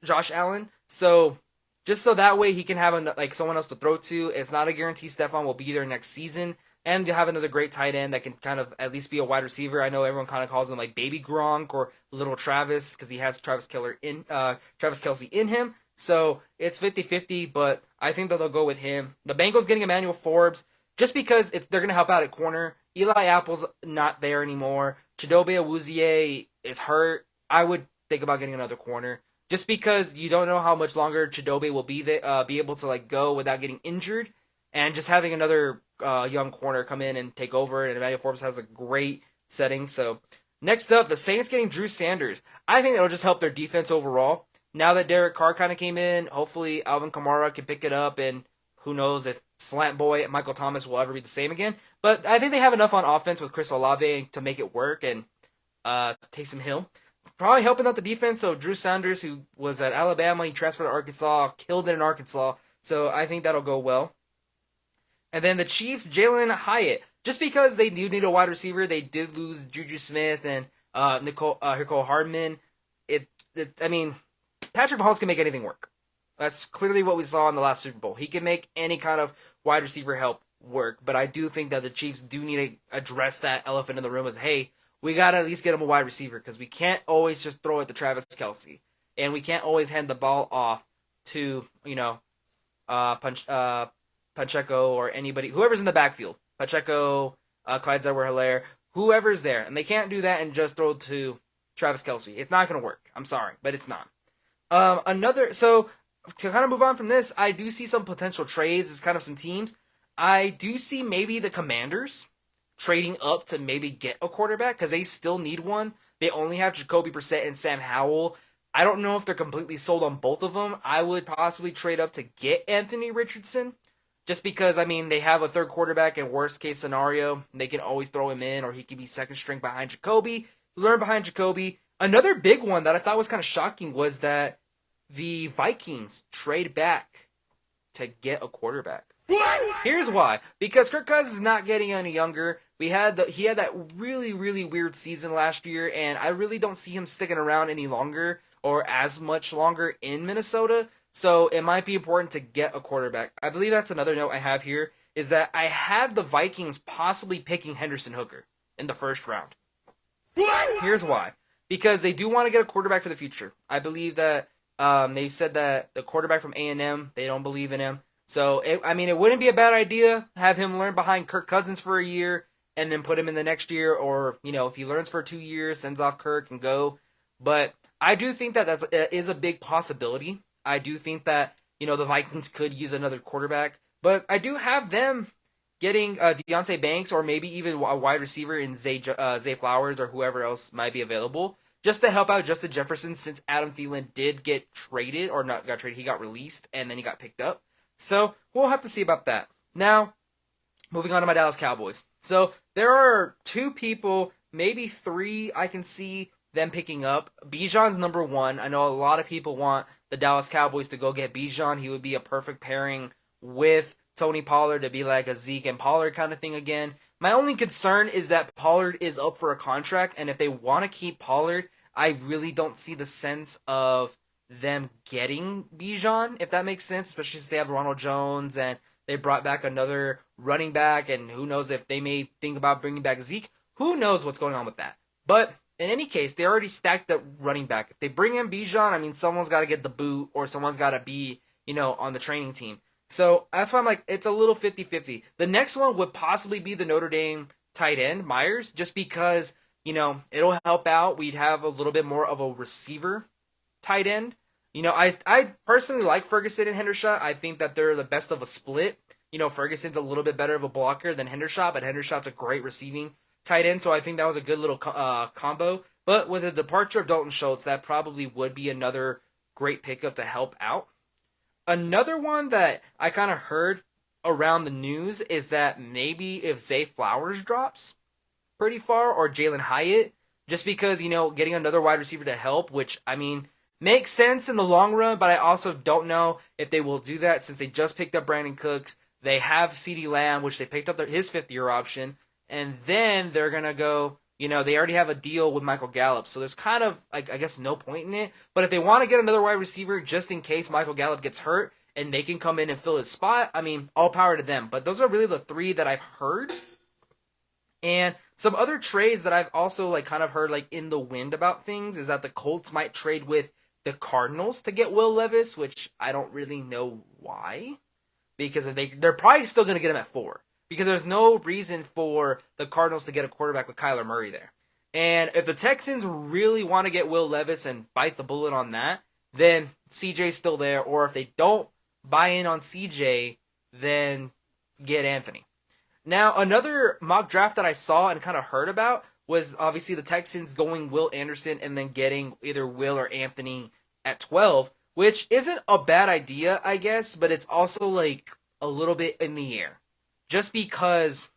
Josh Allen. So just so that way he can have someone else to throw to. It's not a guarantee Stephon will be there next season. And you have another great tight end that can kind of at least be a wide receiver. I know everyone kind of calls him like Baby Gronk or Little Travis because he has Travis Kelce in him. So it's 50-50, but I think that they'll go with him. The Bengals getting Emmanuel Forbes just because they're going to help out at corner. Eli Apple's not there anymore. Chidobe Awuzie is hurt. I would think about getting another corner just because you don't know how much longer Chidobe will be able to go without getting injured, and just having another young corner come in and take over. And Emmanuel Forbes has a great setting. So next up, the Saints getting Drew Sanders. I think it'll just help their defense overall. Now that Derek Carr kind of came in, hopefully Alvin Kamara can pick it up, and who knows if Slant Boy Michael Thomas will ever be the same again. But I think they have enough on offense with Chris Olave to make it work, and Taysom Hill probably helping out the defense. So Drew Sanders, who was at Alabama, he transferred to Arkansas, killed it in Arkansas. So I think that'll go well. And then the Chiefs, Jalen Hyatt. Just because they do need a wide receiver, they did lose Juju Smith and Nicole Hardman. Patrick Mahomes can make anything work. That's clearly what we saw in the last Super Bowl. He can make any kind of wide receiver help work. But I do think that the Chiefs do need to address that elephant in the room as, hey, we got to at least get him a wide receiver because we can't always just throw it to Travis Kelce. And we can't always hand the ball off to, Pacheco or anybody, whoever's in the backfield. Pacheco, Clyde Edwards-Helaire, whoever's there. And they can't do that and just throw it to Travis Kelce. It's not going to work. I'm sorry, but it's not. So to kind of move on from this, I do see some potential trades as kind of some teams. I do see maybe the Commanders trading up to maybe get a quarterback because they still need one. They only have Jacoby Brissett and Sam Howell. I don't know if they're completely sold on both of them. I would possibly trade up to get Anthony Richardson just because, they have a third quarterback in worst case scenario. They can always throw him in, or he can be second string behind Jacoby. Learn behind Jacoby. Another big one that I thought was kind of shocking was that the Vikings trade back to get a quarterback. Here's why. Because Kirk Cousins is not getting any younger. He had that really, really weird season last year, and I really don't see him sticking around any longer or as much longer in Minnesota. So it might be important to get a quarterback. I believe that's another note I have here, is that I have the Vikings possibly picking Henderson Hooker in the first round. Here's why. Because they do want to get a quarterback for the future. I believe that they said that the quarterback from A&M, they don't believe in him. So, it wouldn't be a bad idea have him learn behind Kirk Cousins for a year and then put him in the next year. Or, if he learns for 2 years, sends off Kirk and go. But I do think that that is a big possibility. I do think that, the Vikings could use another quarterback. But I do have them getting Deontay Banks or maybe even a wide receiver in Zay Flowers or whoever else might be available just to help out Justin Jefferson since Adam Thielen did get traded, or not got traded, he got released and then he got picked up. So we'll have to see about that. Now, moving on to my Dallas Cowboys. So there are 2 people, maybe 3 I can see them picking up. Bijan's number 1. I know a lot of people want the Dallas Cowboys to go get Bijan. He would be a perfect pairing with Tony Pollard to be like a Zeke and Pollard kind of thing again. My only concern is that Pollard is up for a contract, and if they want to keep Pollard, I really don't see the sense of them getting Bijan, if that makes sense, especially since they have Ronald Jones and they brought back another running back, and who knows if they may think about bringing back Zeke. Who knows what's going on with that. But in any case, they already stacked the running back. If they bring in Bijan, someone's got to get the boot or someone's got to be, on the training team. So that's why I'm like, it's a little 50-50. The next one would possibly be the Notre Dame tight end, Myers, just because, it'll help out. We'd have a little bit more of a receiver tight end. I personally like Ferguson and Hendershot. I think that they're the best of a split. Ferguson's a little bit better of a blocker than Hendershot, but Hendershot's a great receiving tight end, so I think that was a good little combo. But with the departure of Dalton Schultz, that probably would be another great pickup to help out. Another one that I kind of heard around the news is that maybe if Zay Flowers drops pretty far, or Jalen Hyatt, just because, getting another wide receiver to help, which, makes sense in the long run, but I also don't know if they will do that since they just picked up Brandon Cooks. They have CeeDee Lamb, which they picked up his fifth-year option, and then they're going to go, they already have a deal with Michael Gallup, so there's kind of, I guess, no point in it. But if they want to get another wide receiver just in case Michael Gallup gets hurt and they can come in and fill his spot, I mean, all power to them. But those are really the three that I've heard. And some other trades that I've also kind of heard in the wind about things is that the Colts might trade with the Cardinals to get Will Levis, which I don't really know why, because they're probably still going to get him at 4, because there's no reason for the Cardinals to get a quarterback with Kyler Murray there. And if the Texans really want to get Will Levis and bite the bullet on that, then CJ's still there, or if they don't buy in on CJ, then get Anthony. Now, another mock draft that I saw and kind of heard about was obviously the Texans going Will Anderson and then getting either Will or Anthony at 12, which isn't a bad idea, I guess, but it's also a little bit in the air. Just because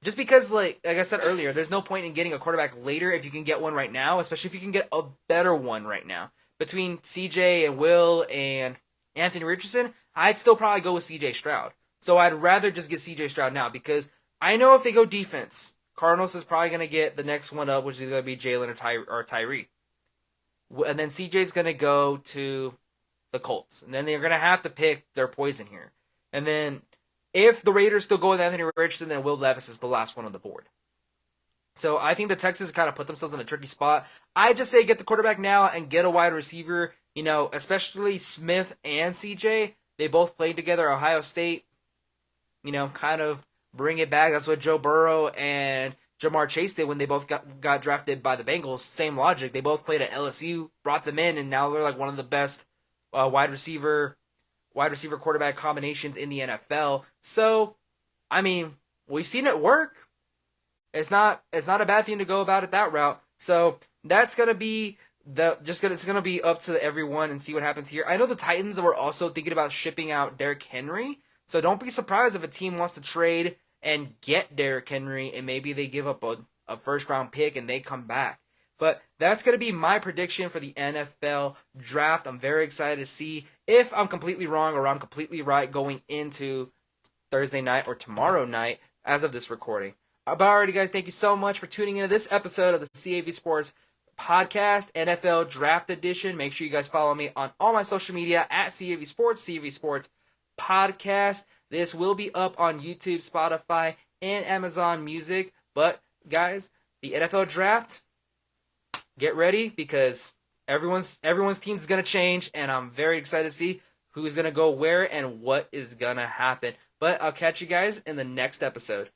like I said earlier, there's no point in getting a quarterback later if you can get one right now, especially if you can get a better one right now. Between CJ and Will and Anthony Richardson, I'd still probably go with CJ Stroud. So I'd rather just get CJ Stroud now, because I know if they go defense, Cardinals is probably going to get the next one up, which is going to be Jalen or Tyree. And then CJ's going to go to the Colts. And then they're going to have to pick their poison here. And then if the Raiders still go with Anthony Richardson, then Will Levis is the last one on the board. So I think the Texans kind of put themselves in a tricky spot. I just say get the quarterback now and get a wide receiver, especially Smith and CJ. They both played together at Ohio State. Kind of bring it back. That's what Joe Burrow and Jamar Chase did when they both got drafted by the Bengals. Same logic. They both played at LSU, brought them in, and now they're one of the best wide receiver quarterback combinations in the NFL. So, I mean, we've seen it work. It's not a bad thing to go about it that route. So that's gonna be it's gonna be up to everyone and see what happens here. I know the Titans were also thinking about shipping out Derrick Henry. So don't be surprised if a team wants to trade and get Derrick Henry and maybe they give up a first-round pick and they come back. But that's going to be my prediction for the NFL draft. I'm very excited to see if I'm completely wrong or I'm completely right going into Thursday night or tomorrow night as of this recording. But alrighty, guys, thank you so much for tuning into this episode of the CAV Sports Podcast, NFL Draft Edition. Make sure you guys follow me on all my social media at CAV Sports Podcast. This will be up on YouTube, Spotify, and Amazon Music. But guys, the NFL draft, get ready because everyone's team is going to change, and I'm very excited to see who's going to go where and what is going to happen. But I'll catch you guys in the next episode.